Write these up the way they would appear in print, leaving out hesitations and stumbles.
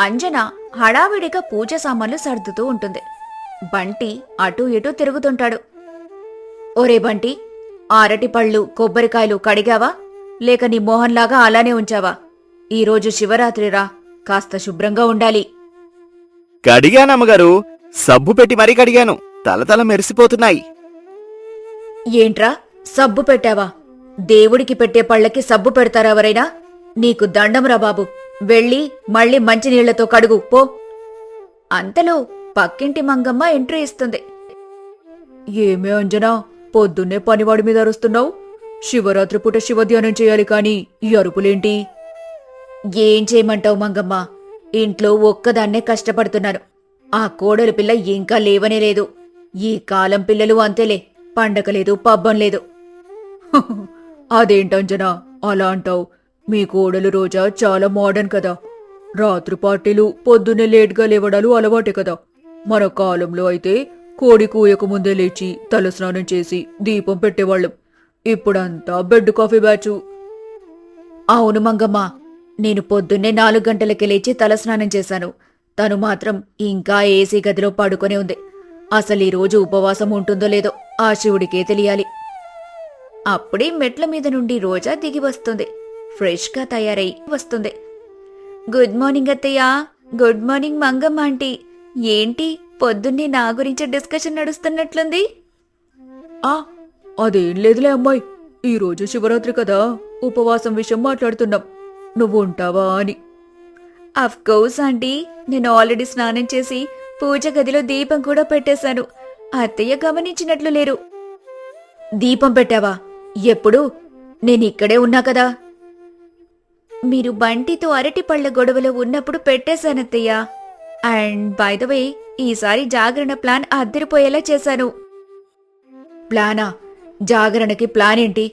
అంజన హడావిడిగా పూజ సామాన్లు సర్దుతూ ఉంటుంది. బంటి అటూ ఇటూ తిరుగుతుంటాడు. ఒరే బంటి, అరటిపళ్ళు కొబ్బరికాయలు కడిగావా, లేక నీ మోహన్లాగా అలానే ఉంచావా? ఈరోజు శివరాత్రిరా, కాస్త శుభ్రంగా ఉండాలి. కడిగానమ్మగారు, సబ్బు పెట్టి మరీ కడిగాను. తలతల మెరిసిపోతున్నాయి. ఏంట్రా సబ్బు పెట్టావా? దేవుడికి పెట్టే పళ్ళకి సబ్బు పెడతారా ఎవరైనా? నీకు దండంరా బాబు, వెళ్ళి మళ్ళీ మంచినీళ్లతో కడుగు పో. అంతలో పక్కింటి మంగమ్మ ఎంట్రీ ఇస్తుంది. ఏమే అంజనా, పొద్దున్నే పనివాడి మీద అరుస్తున్నావు? శివరాత్రి పూట శివధ్యానం చేయాలి కాని ఈ అరుపులేంటి? ఏం చేయమంటావు మంగమ్మ, ఇంట్లో ఒక్కదాన్నే కష్టపడుతున్నాను. ఆ కోడలి పిల్ల ఇంకా లేవనే లేదు. ఈ కాలం పిల్లలు అంతేలే, పండగ లేదు పబ్బం లేదు. అదేంటంజనా అలా అంటావు? మీ కోడలు రోజా చాలా మోడర్న్ కదా. రాత్రి పార్టీలు, పొద్దున్నే లేట్గా లేవడాలు అలవాటే కదా. మన కాలంలో అయితే కోడి కూయక ముందే లేచి తలస్నానం చేసి దీపం పెట్టేవాళ్ళం. ఇప్పుడంతా బెడ్ కాఫీ బ్యాచు. అవును మంగమ్మ, నేను పొద్దున్నే 4 గంటలకి లేచి తలస్నానం చేశాను. తను మాత్రం ఇంకా ఏసీ గదిలో పడుకొనే ఉంది. అసలు ఈ రోజు ఉపవాసం ఉంటుందో లేదో ఆ శివుడికే తెలియాలి. అప్పుడే మెట్ల మీద నుండి రోజా దిగి వస్తుంది. ఫ్రెష్గా తయారై వస్తుంది. గుడ్ మార్నింగ్ అత్తయ్య. Good morning Mangamma aunty. ఏంటి పొద్దున్నే నా గురించి డిస్కషన్ నడుస్తున్నట్లుంది? అదేం లేదులే అమ్మాయి, ఈరోజు శివరాత్రి కదా, ఉపవాసం విషయం మాట్లాడుతున్నాం. నువ్వు ఉంటావా అని. అఫ్కోర్స్ ఆంటీ, నేను ఆల్రెడీ స్నానం చేసి పూజ గదిలో దీపం కూడా పెట్టేశాను. అత్తయ్య గమనించినట్లు లేరు. దీపం పెట్టావా? ఎప్పుడు? నేనిక్కడే ఉన్నా కదా. మీరు బంటితో అరటిపళ్ల గొడవలో ఉన్నప్పుడు పెట్టేశానత్తయ్య. అండ్ బై ద వే, ఈసారి జాగరణ ప్లాన్ అద్దరిపోయేలా చేశాను. ప్లానా? జాగరణకి ప్లాన్ ఏంటి?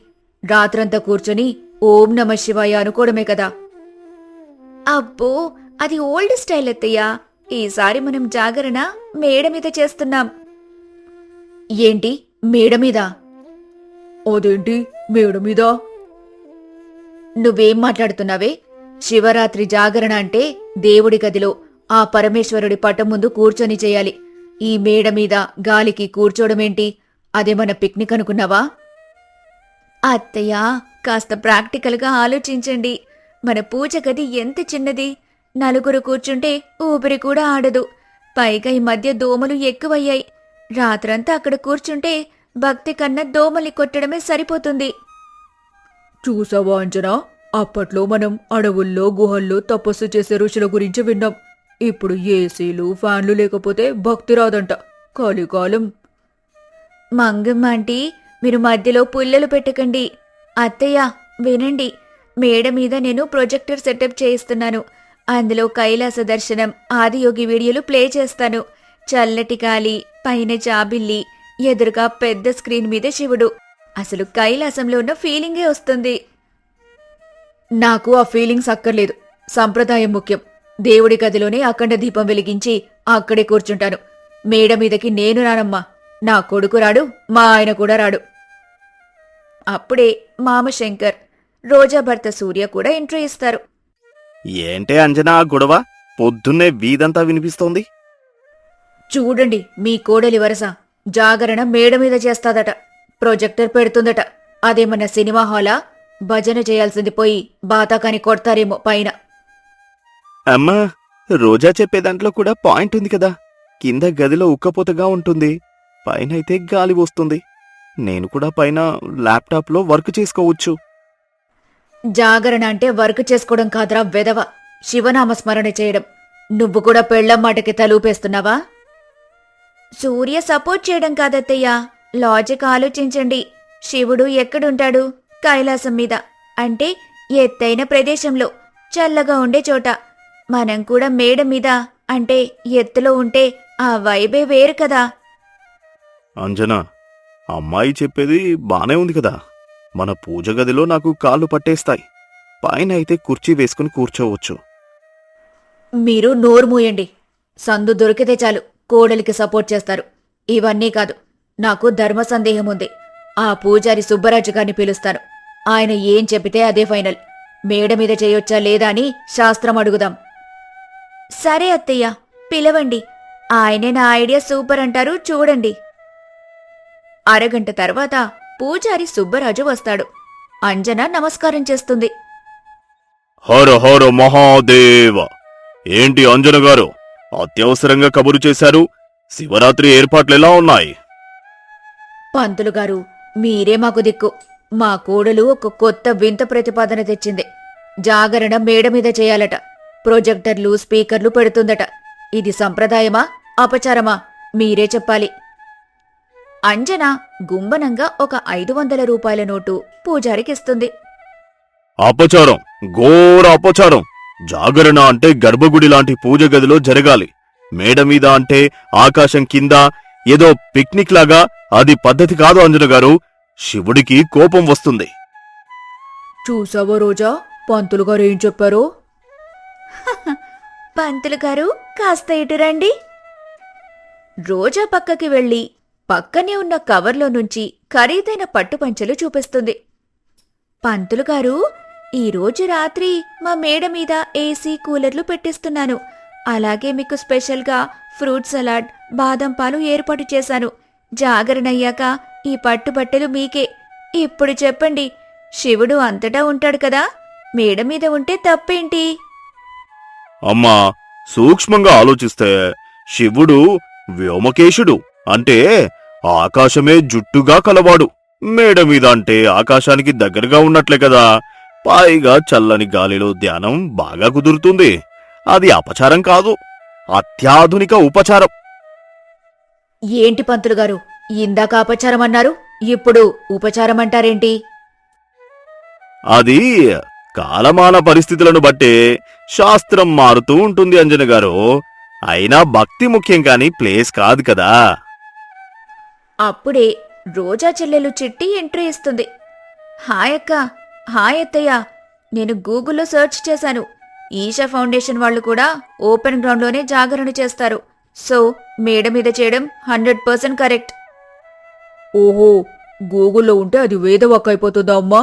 రాత్రంతా కూర్చొని ఓం నమ శివాయ అనుకోవడమే కదా. అబ్బో, అది ఓల్డ్ స్టైల్ అత్తయ్య. ఈసారి మనం జాగరణ మేడ మీద చేస్తున్నాం. ఏంటి మేడ మీద? అదేంటి మేడ మీద? నువ్వేం మాట్లాడుతున్నావే? శివరాత్రి జాగరణ అంటే దేవుడి గదిలో ఆ పరమేశ్వరుడి పటం ముందు కూర్చొని చేయాలి. ఈ మేడ మీద గాలికి కూర్చోవడమేంటి? అదేమన్నా పిక్నిక్ అనుకున్నావా? అత్తయ్య, కాస్త ప్రాక్టికల్గా ఆలోచించండి. మన పూజ గది ఎంత చిన్నది. 4 కూర్చుంటే ఊపిరి కూడా ఆడదు. పైగా ఈ మధ్య దోమలు ఎక్కువయ్యాయి. రాత్రంతా అక్కడ కూర్చుంటే భక్తి కన్నా దోమల్ని కొట్టడమే సరిపోతుంది. చూసావా అంజనా, అప్పట్లో మనం అడవుల్లో గుహల్లో తపస్సు చేసే ఋషుల గురించి విన్నాం. ఇప్పుడు ఏసీలు ఫ్యాన్లు లేకపోతే భక్తి రాదంట. కలికాలం. మంగమ్మ ఆంటీ, మీరు మధ్యలో పుల్లలు పెట్టకండి. అత్తయ్య వినండి, మేడ మీద నేను ప్రొజెక్టర్ సెటప్ చేయిస్తున్నాను. అందులో కైలాస దర్శనం, ఆదియోగి వీడియోలు ప్లే చేస్తాను. చల్లటి గాలి, పైన జాబిల్లి, ఎదురుగా పెద్ద స్క్రీన్ మీద శివుడు. అసలు కైలాసంలో ఉన్న ఫీలింగే వస్తుంది. నాకు ఆ ఫీలింగ్స్ అక్కర్లేదు. సంప్రదాయం ముఖ్యం. దేవుడి గదిలోనే అఖండ దీపం వెలిగించి అక్కడే కూర్చుంటాను. మేడ మీదకి నేను రానమ్మా. నా కొడుకు రాడు, మా ఆయన కూడా రాడు. అప్పుడే మామ శంకర్, రోజా భర్త సూర్య కూడా ఎంట్రీ ఇస్తారు. ఏంటే అంజనా ఆ గొడవ? పొద్దున్నే వీధంతా వినిపిస్తోంది. చూడండి మీ కోడలి వరస. జాగరణ మేడ మీద చేస్తాదట, ప్రొజెక్టర్ పెడుతుందట. అదేమన్నా సినిమా హాలా? భజన చేయాల్సింది పోయి బాతాకాని కొడతారేమో పైన. అమ్మా, రోజా చెప్పే దాంట్లో కూడా పాయింట్ ఉంది కదా. కింద గదిలో ఉక్కపోతగా ఉంటుంది, పైనైతే గాలి వస్తుంది. నేను కూడా పైన ల్యాప్టాప్లో వర్క్ చేసుకోవచ్చు. జాగరణ అంటే వర్క్ చేసుకోవడం కాదురా వెదవ, శివనామస్మరణ చేయడం. నువ్వు కూడా పెళ్లం మాటకి తలూపేస్తున్నావా? సూర్య సపోర్ట్ చేయడం కాదత్తయ్యా, లాజిక్ ఆలోచించండి. శివుడు ఎక్కడుంటాడు? కైలాసం మీద, అంటే ఎత్తైన ప్రదేశంలో, చల్లగా ఉండే చోట. మనం కూడా మేడ మీద, అంటే ఎత్తులో ఉంటే ఆ వైబే వేరు కదా. అంజనా, అమ్మాయి చెప్పేది బానే ఉంది కదా. మన పూజ గదిలో నాకు కాళ్ళు పట్టేస్తాయి. పైన అయితే కుర్చీ వేసుకుని కూర్చోవచ్చు. మీరు నోరు మూయండి. సందు దొరికితే చాలు కోడలికి సపోర్ట్ చేస్తారు. ఇవన్నీ కాదు, నాకు ధర్మ సందేహం ఉంది. ఆ పూజారి సుబ్బరాజు గారిని పిలుస్తాను. ఆయన ఏం చెప్పితే అదే ఫైనల్. మేడ మీద చేయొచ్చా లేదా అని శాస్త్రం అడుగుదాం. సరే అత్తయ్య, పిలవండి. ఆయనే నా ఐడియా సూపర్ అంటారు, చూడండి. అరగంట తర్వాత పూజారి సుబ్బరాజు వస్తాడు. అంజన నమస్కారం చేస్తుంది. హర హర మహాదేవ! ఏంటి అంజన గారు, అత్యవసరంగా కబురు చేశారు? శివరాత్రి ఏర్పాట్లెలా ఉన్నాయి? పంతులు గారు, మీరే మాకు దిక్కు. మా కోడలు ఒక కొత్త వింత ప్రతిపాదన తెచ్చింది. జాగరణ మేడ మీద చేయాలట. ప్రొజెక్టర్లు, స్పీకర్లు పెడుతుందట. ఇది సంప్రదాయమా, అపచారమా? మీరే చెప్పాలి. అంజన గుంబనంగా ఒక 500 రూపాయల నోటు పూజారికిస్తుంది. అపచారం, ఘోర అపచారం! జాగరణ అంటే గర్భగుడి లాంటి పూజ గదిలో జరగాలి. మేడ మీద అంటే ఆకాశం కింద ఏదో పిక్నిక్ లాగా. అది పద్ధతి కాదు అంజన గారు. శివుడికి కోపం వస్తుంది. చూసావా రోజా, పంతులు గారు ఏం చెప్పారో? పంతులు గారు, కాస్త ఇటు రండి. రోజా పక్కకి వెళ్లి పక్కనే ఉన్న కవర్లో నుంచి ఖరీదైన పట్టుపంచెలు చూపిస్తుంది. పంతులు గారు, ఈరోజు రాత్రి మా మేడ మీద ఏసీ, కూలర్లు పెట్టిస్తున్నాను. అలాగే మీకు స్పెషల్గా ఫ్రూట్ సలాడ్, బాదం పాలు ఏర్పాటు చేశాను. జాగరణయ్యాక ఈ పట్టుబట్టలు మీకే. ఇప్పుడు చెప్పండి, శివుడు అంతటా ఉంటాడు కదా, మేడ మీద ఉంటే తప్పేంటి? అమ్మా, సూక్ష్మంగా ఆలోచిస్తే శివుడు వ్యోమకేశుడు, అంటే ఆకాశమే జుట్టుగా కలవాడు. మేడ మీద అంటే ఆకాశానికి దగ్గరగా ఉన్నట్లే కదా. పైగా చల్లని గాలిలో ధ్యానం బాగా కుదురుతుంది. అది అపచారం కాదు, అత్యాధునిక ఉపచారం. ఏంటి పంతులు గారు, ఇందాక అపచారం అన్నారు, ఇప్పుడు ఉపచారం అంటారేంటి? అది కాలమాన పరిస్థితులను బట్టే శాస్త్రం మారుతూ ఉంటుంది అంజన గారు. అయినా భక్తి ముఖ్యం కాని ప్లేస్ కాదు కదా. అప్పుడే రోజా చెల్లెలు చిట్టి ఎంట్రీ ఇస్తుంది. హాయ్ అక్క, హాయ్ అత్తయ్య. నేను గూగుల్లో సెర్చ్ చేశాను. ఈషా ఫౌండేషన్ వాళ్ళు కూడా ఓపెన్ గ్రౌండ్లోనే జాగరణ చేస్తారు. సో మేడ మీద చేయడం 100% కరెక్ట్. ఓహో, గూగుల్లో ఉంటే అది వేదవాక్ అయిపోతుందా అమ్మా?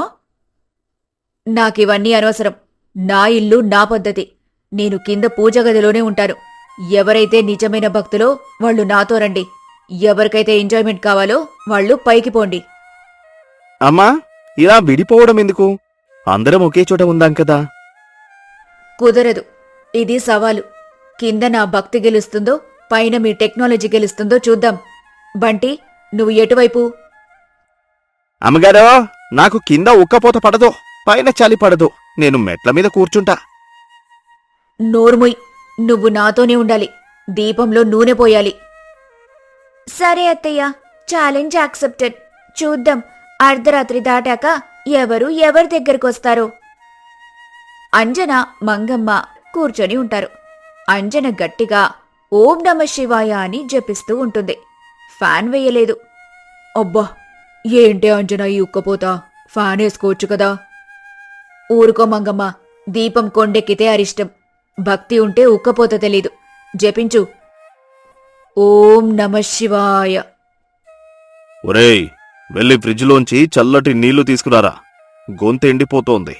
నాకివన్నీ అనవసరం. నా ఇల్లు, నా పద్ధతి. నేను కింద పూజ గదిలోనే ఉంటాను. ఎవరైతే నిజమైన భక్తులో వాళ్ళు నాతో రండి. ఎవరికైతే ఎంజాయ్మెంట్ కావాలో వాళ్ళు పైకి పోండి. అమ్మా, ఇలా విడిపోవడం ఎందుకు? అందరం ఒకే చోట ఉందాం కదా. కుదరదు. ఇది సవాలు. కింద నా భక్తి గెలుస్తుందో, పైన మీ టెక్నాలజీ గెలుస్తుందో చూద్దాం. బంటి, నువ్వు ఎటువైపు? అమ్మగారో, నాకు కింద ఉక్కపోత పడదు, పైన చలి పడదు. నేను మెట్ల మీద కూర్చుంటా. నోర్ముయ్, నువ్వు నాతోనే ఉండాలి. దీపంలో నూనె పోయాలి. సరే అత్తయ్య, ఛాలెంజ్ యాక్సెప్టెడ్. చూద్దాం అర్ధరాత్రి దాటాక ఎవరి దగ్గరకొస్తారో. అంజన, మంగమ్మ కూర్చొని ఉంటారు. అంజన గట్టిగా ఓం నమ శివాయ అని జపిస్తూ ఉంటుంది. ఫ్యాన్ వేయలేదు. అబ్బా, ఏంటి అంజన ఈ ఉక్కపోతా? ఫ్యాన్ వేసుకోవచ్చు కదా. ఊరుకో మంగమ్మ, దీపం కొండెక్కితే అరిష్టం. భక్తి ఉంటే ఉక్కపోత తెలీదు. జపించు. ఓం నమ శివాయ. ఒరేయ్, వెళ్ళి ఫ్రిడ్జ్లోంచి చల్లటి నీళ్లు తీసుకురారా. గొంతు ఎండిపోతోంది.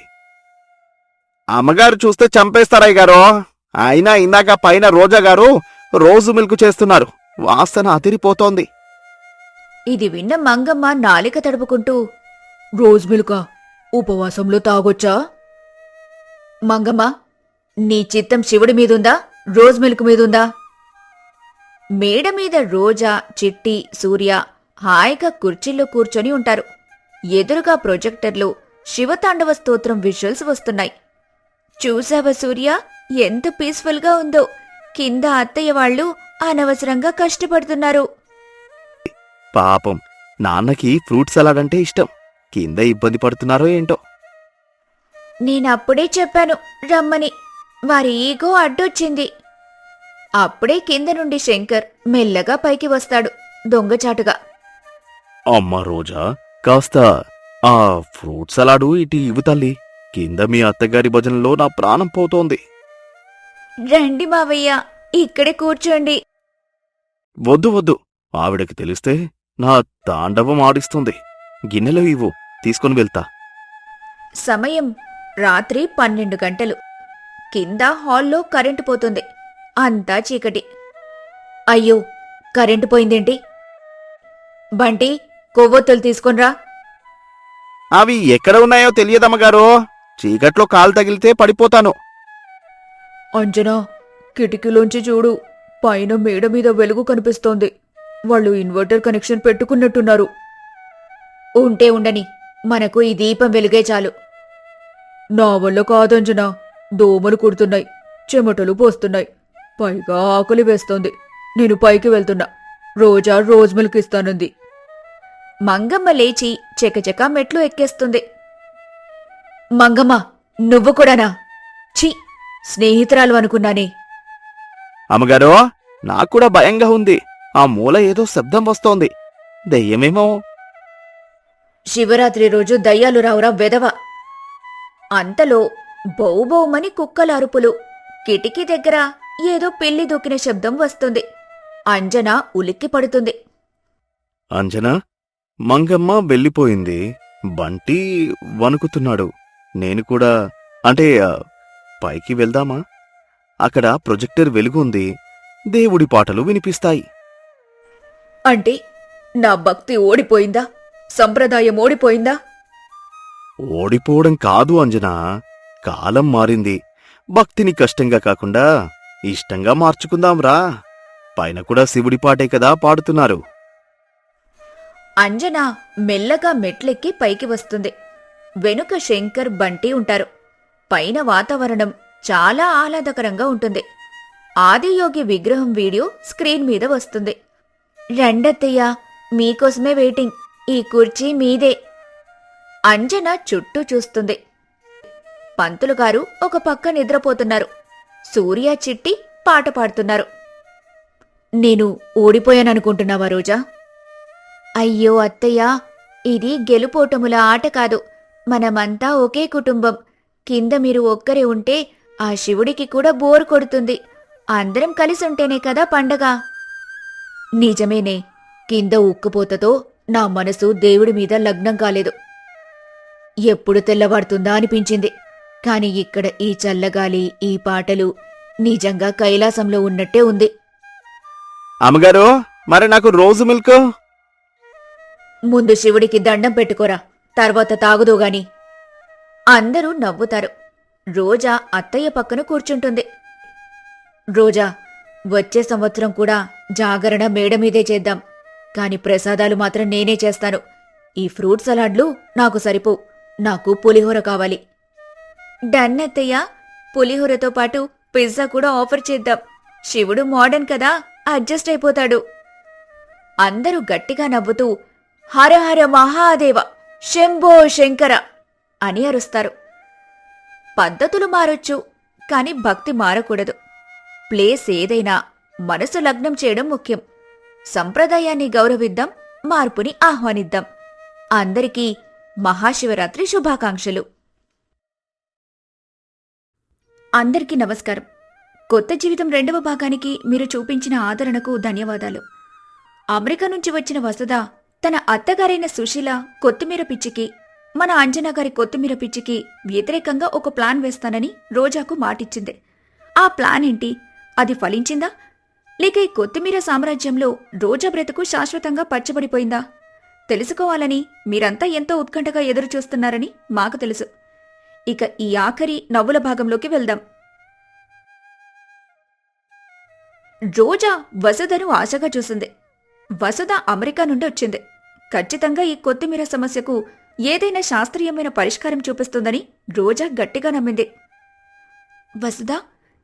అమ్మగారు చూస్తే చంపేస్తారయ్య గారు. అయినా ఇందాక పైన రోజా గారు రోజు మిల్క్ చేస్తున్నారు. వాసన అదిరిపోతోంది. ఇది విన్న మంగమ్మ నాలిక తడుపుకుంటూ, రోజ్ మిల్కా? ఉపవాసంలో తాగొచ్చా? మంగమ్మ, నీ చిత్తం శివుడి మీదుందా, రోజ్ మిల్క్ మీదుందా? మేడ మీద రోజా, చిట్టి, సూర్య హాయిగా కుర్చీల్లో కూర్చొని ఉంటారు. ఎదురుగా ప్రొజెక్టర్లు శివతాండవ స్తోత్రం విజువల్స్ వస్తున్నాయి. చూసావా సూర్య, ఎంత పీస్ఫుల్గా ఉందో. కింద అత్తయ్య వాళ్ళు అనవసరంగా కష్టపడుతున్నారు. పాపం, నాన్నకి ఫ్రూట్ సలాడ్ అంటే ఇష్టం. కింద ఇబ్బంది పడుతున్నారో ఏంటో. నేనప్పుడే చెప్పాను రమ్మని, వారి ఈగో అడ్డొచ్చింది. అప్పుడే కింద నుండి శంకర్ మెల్లగా పైకి వస్తాడు, దొంగచాటుగా. అమ్మ రోజా, కాస్త ఆ ఫ్రూట్ సలాడు ఇటు ఇవ్వు తల్లి. కింద మీ అత్తగారి భజనలో నా ప్రాణం పోతోంది. రండి మావయ్య, ఇక్కడే కూర్చోండి. వద్దు వద్దు, ఆవిడకి తెలిస్తే నా తాండవం ఆడిస్తుంది. గిన్నెలో ఇవ్వు, తీసుకుని వెళ్తా. సమయం రాత్రి 12 గంటలు. కింద హాల్లో కరెంటు పోతుంది. అంతా చీకటి. అయ్యో, కరెంటు పోయిందేంటి? బంటి, కొవ్వొత్తులు తీసుకొనిరా. అవి ఎక్కడ ఉన్నాయో తెలియదమ్మగారు. చీకట్లో కాలు తగిలితే పడిపోతాను. అంజనా, కిటికీలోంచి చూడు, పైన మేడ మీద వెలుగు కనిపిస్తోంది. వాళ్ళు ఇన్వర్టర్ కనెక్షన్ పెట్టుకున్నట్టున్నారు. ఉంటే ఉండని, మనకు ఈ దీపం వెలుగే చాలు. నా వల్ల కాదంజనా, దోమలు కుడుతున్నాయి, చెమటలు పోస్తున్నాయి, పైగా ఆకలి వేస్తోంది. నేను పైకి వెళ్తున్నా. రోజా రోజ్ మిల్క్ ఇస్తానంది. మంగమ్మ లేచి చెకచెక మెట్లు ఎక్కేస్తుంది. మంగమ్మ, నువ్వు కూడానా? ఛీ, స్నేహితురాలు అనుకున్నానే. అమ్మగారు, నాక్కూడా భయంగా ఉంది. ఆ మూల ఏదో శబ్దం వస్తోంది. దెయ్యమేమో. శివరాత్రి రోజు దయ్యాలు రావురా వెదవ. అంతలో బౌబౌమని కుక్కల అరుపులు. కిటికీ దగ్గర ఏదో పిల్లి దూకిన శబ్దం వస్తుంది. అంజన ఉలిక్కి పడుతుంది. అంజనా, మంగమ్మ వెళ్ళిపోయింది. బంటి వణుకుతున్నాడు. నేను కూడా పైకి వెళ్దామా? అక్కడ ప్రొజెక్టర్ వెలుగు ఉంది. దేవుడి పాటలు వినిపిస్తాయి. అంటే నా భక్తి ఓడిపోయిందా? సంప్రదాయం ఓడిపోయిందా? ఓడిపోవడం కాదు అంజనా, కాలం మారింది. భక్తిని కష్టంగా కాకుండా ఇష్టంగా మార్చుకుందాంరా. పైన కూడా శివుడి పాటే కదా పాడుతున్నారు. అంజన మెల్లగా మెట్లెక్కి పైకి వస్తుంది. వెనుక శంకర్, బంటి ఉంటారు. పైన వాతావరణం చాలా ఆహ్లాదకరంగా ఉంటుంది. ఆదియోగి విగ్రహం వీడియో స్క్రీన్ మీద వస్తుంది. రండత్తయ్యా, మీకోసమే వెయిటింగ్. ఈ కుర్చీ మీదే. అంజన చుట్టూ చూస్తుంది. పంతులుగారు ఒక పక్క నిద్రపోతున్నారు. సూర్య, చిట్టి పాట పాడుతున్నారు. నేను ఓడిపోయాననుకుంటున్నావా రోజా? అయ్యో అత్తయ్యా, ఇది గెలుపోటముల ఆట కాదు. మనమంతా ఒకే కుటుంబం. కింద మీరు ఒక్కరే ఉంటే ఆ శివుడికి కూడా బోరు కొడుతుంది. అందరం కలిసి ఉంటేనే కదా పండగ. నిజమేనే, కింద ఉక్కుపోతతో నా మనసు దేవుడి మీద లగ్నం కాలేదు. ఎప్పుడు తెల్లవాడుతుందా అనిపించింది. కాని ఇక్కడ ఈ చల్లగాలి, ఈ పాటలు నిజంగా కైలాసంలో ఉన్నట్టే ఉంది. అమ్మగారు, మరి నాకు రోజు మిల్క్. ముందు శివుడికి దండం పెట్టుకోరా, తర్వాత తాగుదోగాని. అందరూ నవ్వుతారు. రోజా అత్తయ్య పక్కన కూర్చుంటుంది. రోజా, వచ్చే సంవత్సరం కూడా జాగరణ మేడ మీదే చేద్దాం. కాని ప్రసాదాలు మాత్రం నేనే చేస్తాను. ఈ ఫ్రూట్ సలాడ్లు నాకు సరిపోవు. నాకు పులిహోర కావాలి. డన్ అత్తయ్య, పులిహోరతో పాటు పిజ్జా కూడా ఆఫర్ చేద్దాం. శివుడు మోడర్న్ కదా, అడ్జస్ట్ అయిపోతాడు. అందరూ గట్టిగా నవ్వుతూ హర హర మహాదేవ, శంభో శంకర అని అరుస్తారు. పద్ధతులు మారొచ్చు, కాని భక్తి మారకూడదు. ప్లేస్ ఏదైనా మనసు లగ్నం చేయడం ముఖ్యం. సంప్రదాయాన్ని గౌరవిద్దాం, మార్పుని ఆహ్వానిద్దాం. అందరికీ మహాశివరాత్రి శుభాకాంక్షలు. అందరికీ నమస్కారం. కొత్త జీవితం 2వ భాగానికి మీరు చూపించిన ఆదరణకు ధన్యవాదాలు. అమెరికా నుంచి వచ్చిన వసుధ తన అత్తగారైన సుశీల కొత్తిమీర పిచ్చికి, మన అంజనా గారి కొత్తిమీర పిచ్చికి వ్యతిరేకంగా ఒక ప్లాన్ వేస్తానని రోజాకు మాటిచ్చింది. ఆ ప్లాన్ ఏంటి? అది ఫలించిందా? లేక ఈ కొత్తిమీర సామ్రాజ్యంలో రోజా బ్రతుకు శాశ్వతంగా పచ్చబడిపోయిందా? తెలుసుకోవాలని మీరంతా ఎంతో ఉత్కంఠగా ఎదురుచూస్తున్నారని మాకు తెలుసు. ఇక ఈ ఆఖరి నవ్వుల భాగంలోకి వెళ్దాం. రోజా వసుధను ఆశగా చూసింది. వసుధ అమెరికా నుండి వచ్చింది. ఖచ్చితంగా ఈ కొత్తిమీర సమస్యకు ఏదైనా శాస్త్రీయమైన పరిష్కారం చూపిస్తుందని రోజా గట్టిగా నమ్మింది. వసుధ,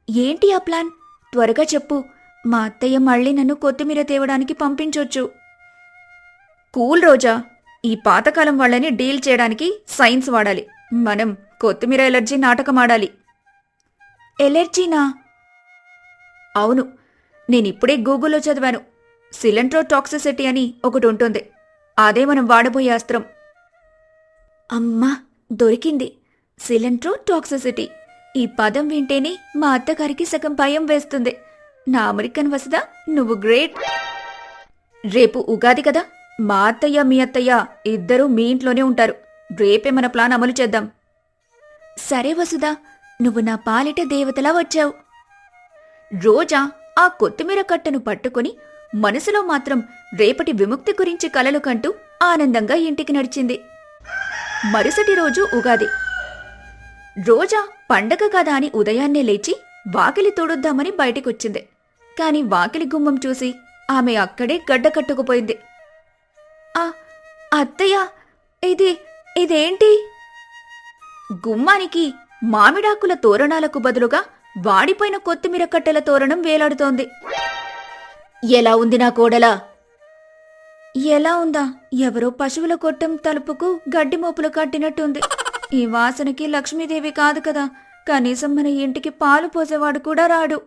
ఏంటి ఆ ప్లాన్? త్వరగా చెప్పు. మా అత్తయ్య మళ్ళీ నన్ను కొత్తిమీర తేవడానికి పంపించొచ్చు. కూల్ రోజా, ఈ పాతకాలం వాళ్ళని డీల్ చేయడానికి సైన్స్ వాడాలి. మనం కొత్తిమీర ఎలర్జీ నాటకమాడాలి. ఎలర్జీనా? అవును, నేనిప్పుడే గూగుల్లో చదివాను. సిలెంట్రోటాక్సిసిటీ అని ఒకటి ఉంటుంది. అదే మనం వాడబోయే అస్త్రం. అమ్మా, దొరికింది. సిలెంట్రోటాక్సిసిటీ. ఈ పదం వింటేనే మా అత్తగారికి సగం భయం వేస్తుంది. నా అమెరికన్ వసుధ, నువ్వు గ్రేట్. రేపు ఉగాది కదా, మా అత్తయ్య మీ అత్తయ్య ఇద్దరూ మీ ఇంట్లోనే ఉంటారు. రేపే మన ప్లాన్ అమలు చేద్దాం. సరే వసుధ, నువ్వు నా పాలిట దేవతలా వచ్చావు. రోజా ఆ కొత్తిమీర కట్టను పట్టుకుని మనసులో మాత్రం రేపటి విముక్తి గురించి కలలు కంటూ ఆనందంగా ఇంటికి నడిచింది. మరుసటి రోజు ఉగాది. రోజా పండగ కదా అని ఉదయాన్నే లేచి వాకిలి తుడుద్దామని బయటికొచ్చింది. కాని వాకిలి గుమ్మం చూసి ఆమె అక్కడే గడ్డ కట్టుకుపోయింది. ఆ అత్తయ్య, ఇదేంటి? గుమ్మానికి మామిడాకుల తోరణాలకు బదులుగా వాడిపోయిన కొత్తిమీర కట్టెల తోరణం వేలాడుతోంది. ఎలా ఉంది నా కోడలా? ఎలా ఉందా? ఎవరో పశువుల కొట్టం తలుపుకు గడ్డి మోపులు కట్టినట్టుంది. ఈ వాసనకి లక్ష్మీదేవి కాదు కదా, కనీసం మన ఇంటికి పాలు పోసేవాడు కూడా రాడు.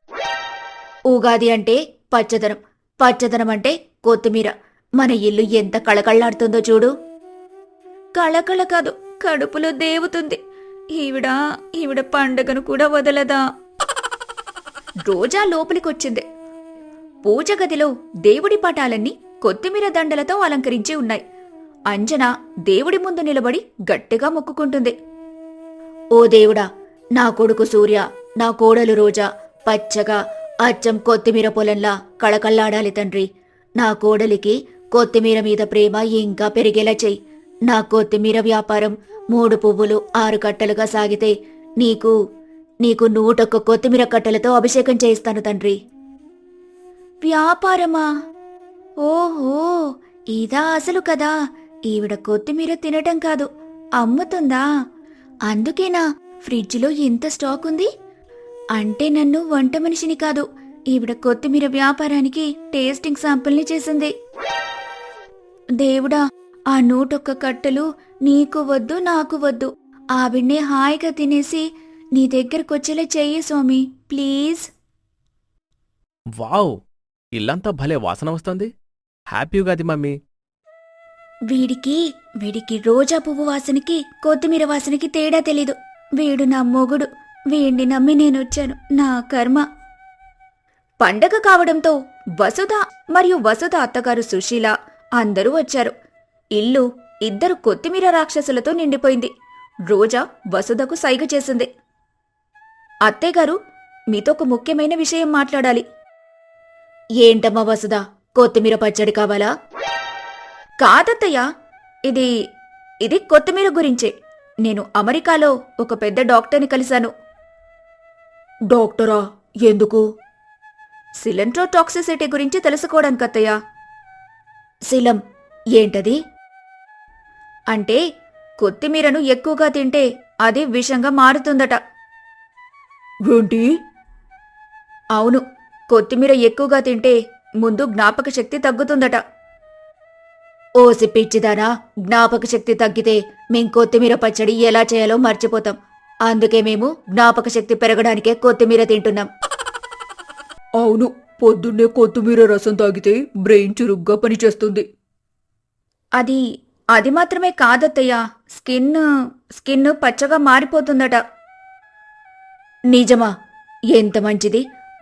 ఉగాది అంటే పచ్చదనం, పచ్చదనం అంటే కొత్తిమీర. మన ఇల్లు ఎంత కళకళ్లాడుతుందో చూడు. కళకళ కాదు, కడుపులో దేవుతుంది. ఈవిడ పండగను కూడా వదలదా? రోజా లోపలికొచ్చింది. పూజ గదిలో దేవుడి పటాలన్నీ కొత్తిమీర దండలతో అలంకరించి ఉన్నాయి. అంజన దేవుడి ముందు నిలబడి గట్టిగా మొక్కుకుంటుంది. ఓ దేవుడా, నా కొడుకు సూర్య, నా కోడలు రోజా పచ్చగా అచ్చం కొత్తిమీర పొలంలా కళకళ్లాడాలి తండ్రి. నా కోడలికి కొత్తిమీర మీద ప్రేమ ఇంకా పెరిగేలా చెయ్యి. నా కొత్తిమీర వ్యాపారం 3 పువ్వులు 6 కట్టలుగా సాగితే నీకు 101 కొత్తిమీర కట్టలతో అభిషేకం చేయిస్తాను తండ్రి. వ్యాపారమా? ఓహో, ఇదా అసలు కదా. ఈవిడ కొత్తిమీర తినటం కాదు, అమ్ముతుందా? అందుకేనా ఫ్రిడ్జ్లో ఇంత స్టాక్ ఉంది? అంటే నన్ను వంట మనిషిని కాదు, ఈవిడ కొత్తిమీర వ్యాపారానికి టేస్టింగ్ శాంపుల్ని చేసింది. దేవుడా, ఆ 101 కట్టలు నీకు వద్దు, నాకు వద్దు. ఆవిడ్నే హాయిగా తినేసి నీ దగ్గరకొచ్చేలా చెయ్యి స్వామి, ప్లీజ్. వావ్, ఇల్లంతా భలే వాసన వస్తుంది. Happy Ugadi mummy. వీడికి రోజా పువ్వు వాసనకి కొత్తిమీర వాసనకి తేడా తెలీదు. వీడు నా మొగుడు, వీణ్ణి నమ్మి నేనొచ్చాను, నా కర్మ. పండగ కావడంతో వసుధ మరియు వసుధ అత్తగారు సుశీల అందరూ వచ్చారు. ఇల్లు 2 కొత్తిమీర రాక్షసులతో నిండిపోయింది. రోజా వసుధకు సైగ చేసింది. అత్తయ్యగారు, మీతో ఒక ముఖ్యమైన విషయం మాట్లాడాలి. ఏంటమ్మా వసుధ, కొత్తిమీర పచ్చడి కావాలా? కాదత్తయ్యా, ఇది కొత్తిమీర గురించే. నేను అమెరికాలో ఒక పెద్ద డాక్టర్ని కలిశాను. డాక్టరా? ఎందుకు? సిలంట్రోటాక్సిసిటీ గురించి తెలుసుకోవడానికత్తయ్యా. సిలం ఏంటది? అంటే కొత్తిమీరను ఎక్కువగా తింటే అది విషంగా మారుతుందట. ఏంటి? అవును, కొత్తిమీర ఎక్కువగా తింటే ముందు జ్ఞాపక శక్తి తగ్గుతుందట. ఓసి పిచ్చిదానా, జ్ఞాపక శక్తి తగ్గితే మేం కొత్తిమీర పచ్చడి ఎలా చేయాలో మర్చిపోతాం. అందుకే మేము జ్ఞాపక శక్తి పెరగడానికే కొత్తిమీర తింటున్నాం. అవును, పొద్దున్నే కొత్తిమీర రసం తాగితే బ్రెయిన్ చురుగ్గా పనిచేస్తుంది. అది మాత్రమే కాదత్తయ్యా, స్కిన్ పచ్చగా మారిపోతుందట. నిజమా? ఎంత మంచిది.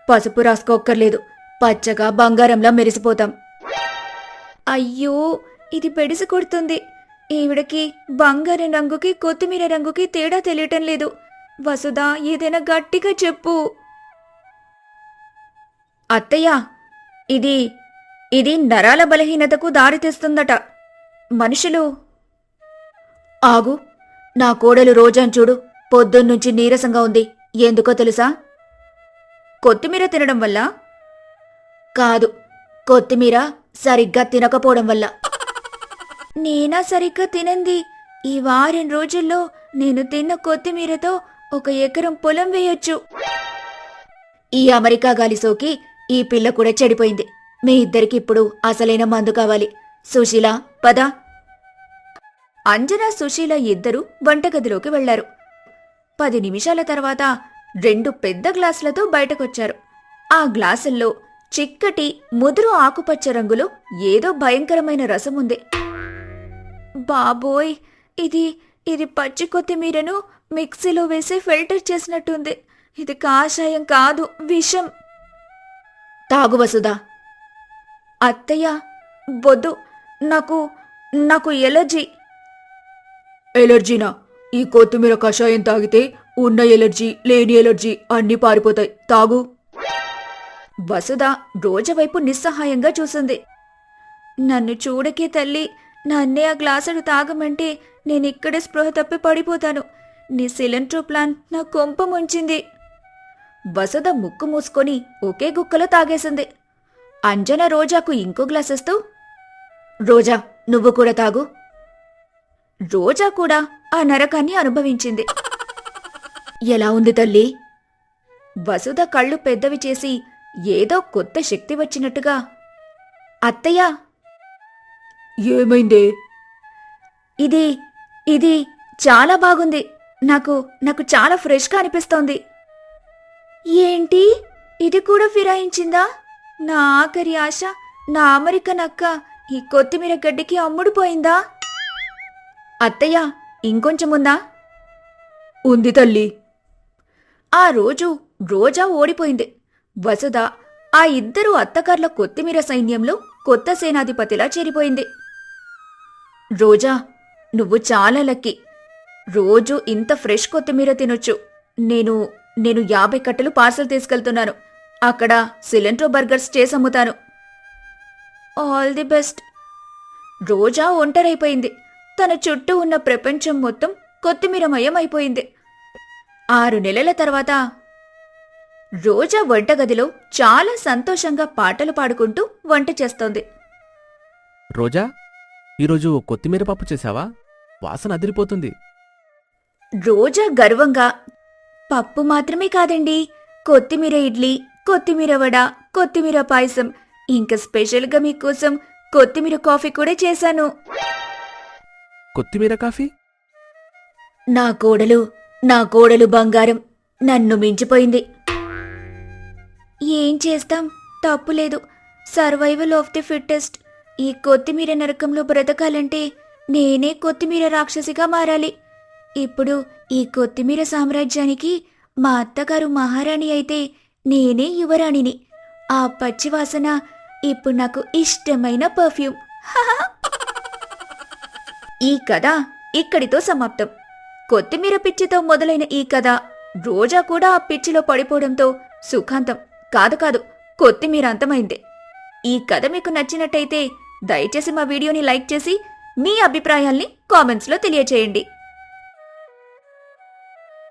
పసుపు రాసుకోక్కర్లేదు, పచ్చగా బంగారంలా మెరిసిపోతాం. అయ్యో, ఇది పెడిసి కొడుతుంది. ఈవిడకి బంగారం రంగుకి కొత్తిమీర రంగుకి తేడా తెలియటం లేదు. వసుధా, ఏదైనా గట్టిగా చెప్పు. అత్తయ్యా, ఇది నరాల బలహీనతకు దారితీస్తుందట. మనుషులు. ఆగు, నా కోడలు రోజాను చూడు, పొద్దున్నుంచి నీరసంగా ఉంది. ఎందుకో తెలుసా? కొత్తిమీర తినడం వల్ల? కాదు, కొత్తిమీర సరిగ్గా తినకపోవడం వల్ల. నేనా సరిగ్గా తినంది? ఈ వారం రోజుల్లో నేను తిన్న కొత్తిమీరతో 1 ఎకరం పొలం వేయొచ్చు. ఈ అమెరికా గాలి సోకి ఈ పిల్ల కూడా చెడిపోయింది. మీ ఇద్దరికి ఇప్పుడు అసలైన మందు కావాలి. సుశీల, పద. అంజన, సుశీల ఇద్దరూ వంటగదిలోకి వెళ్లారు. 10 నిమిషాల తర్వాత 2 పెద్ద గ్లాసులతో బయటకొచ్చారు. ఆ గ్లాసుల్లో చిక్కటి ముదురు ఆకుపచ్చ రంగులో ఏదో భయంకరమైన రసముంది. బాబోయ్, ఇది పచ్చి కొత్తిమీరను మిక్సీలో వేసి ఫిల్టర్ చేసినట్టుంది. ఇది కాషాయం కాదు, విషం. తాగు వసుధా. అత్తయ్య, వద్దు, నాకు ఎలర్జీ. ఎలర్జీనా? ఈ కొత్తిమీర కషాయం తాగితే ఉన్న ఎలర్జీ, లేని ఎలర్జీ అన్నీ పారిపోతాయి. తాగు. వసుధ రోజా వైపు నిస్సహాయంగా చూసింది. నన్ను చూడకే తల్లి, నన్నే ఆ గ్లాసుడు తాగమంటే నేనిక్కడే స్పృహ తప్పి పడిపోతాను. నీ సిలిండ్రో ప్లాన్ నా కొంప ముంచింది. వసుధ ముక్కు మూసుకొని ఒకే గుక్కలో తాగేసింది. అంజన రోజాకు ఇంకో గ్లాసెస్తూ, రోజా నువ్వు కూడా తాగు. రోజా కూడా ఆ నరకాన్ని అనుభవించింది. ఎలా ఉంది తల్లి? వసుధ కళ్ళు పెద్దవి చేసి ఏదో కొత్త శక్తి వచ్చినట్టుగా, అత్తయ్యా. ఏమైందే? ఇది ఇది చాలా బాగుంది. నాకు నాకు చాలా ఫ్రెష్గా అనిపిస్తోంది. ఏంటి, ఇది కూడా ఫిరాయించిందా? నా ఆఖరి ఆశ, నా అమెరికా నక్క ఈ కొత్తిమీర గడ్డికి అమ్ముడుపోయిందా? అత్తయ్య, ఇంకొంచెముందా? ఉంది తల్లి. ఆ రోజు రోజా ఓడిపోయింది. వసుధ ఆ ఇద్దరు అత్తగార్ల కొత్తిమీర సైన్యంలో కొత్త సేనాధిపతిలా చేరిపోయింది. రోజా, నువ్వు చాలా లక్కీ. రోజు ఇంత ఫ్రెష్ కొత్తిమీర తినొచ్చు. నేను 50 కట్టలు పార్సల్ తీసుకెళ్తున్నాను. అక్కడ సిలిండ్రో బర్గర్స్ చేసమ్ముతాను. All the best. రోజా ఒంటరైపోయింది. తన చుట్టూ ఉన్న ప్రపంచం మొత్తం కొత్తిమీరమయం అయిపోయింది. 6 నెలల తర్వాత రోజా వంటగదిలో చాలా సంతోషంగా పాటలు పాడుకుంటూ వంట చేస్తోంది. రోజా, ఈరోజు కొత్తిమీర పప్పు చేశావా? వాసన అదిరిపోతుంది. రోజా గర్వంగా, పప్పు మాత్రమే కాదండి, కొత్తిమీర ఇడ్లీ, కొత్తిమీర వడ, కొత్తిమీర పాయసం, ఇంకా స్పెషల్గా మీకోసం కొత్తిమీర కాఫీ కూడా చేశాను. కొత్తిమీర కాఫీ? నా కోడలు బంగారం, నన్ను మించిపోయింది. ఏం చేస్తాం, తప్పులేదు. Survival of the fittest. ఈ కొత్తిమీర నరకంలో బ్రతకాలంటే నేనే కొత్తిమీర రాక్షసిగా మారాలి. ఇప్పుడు ఈ కొత్తిమీర సామ్రాజ్యానికి మా అత్తగారు మహారాణి అయితే నేనే యువరాణిని. ఆ పచ్చివాసన ఇప్పుడు నాకు ఇష్టమైన పర్ఫ్యూమ్. ఈ కథ ఇక్కడితో సమాప్తం. కొత్తిమీర పిచ్చితో మొదలైన ఈ కథ రోజా కూడా ఆ పిచ్చిలో పడిపోవడంతో సుఖాంతం. కాదు, కొత్తిమీర అంతమైంది. ఈ కథ మీకు నచ్చినట్టయితే దయచేసి మా వీడియోని లైక్ చేసి మీ అభిప్రాయాల్ని కామెంట్స్లో తెలియచేయండి.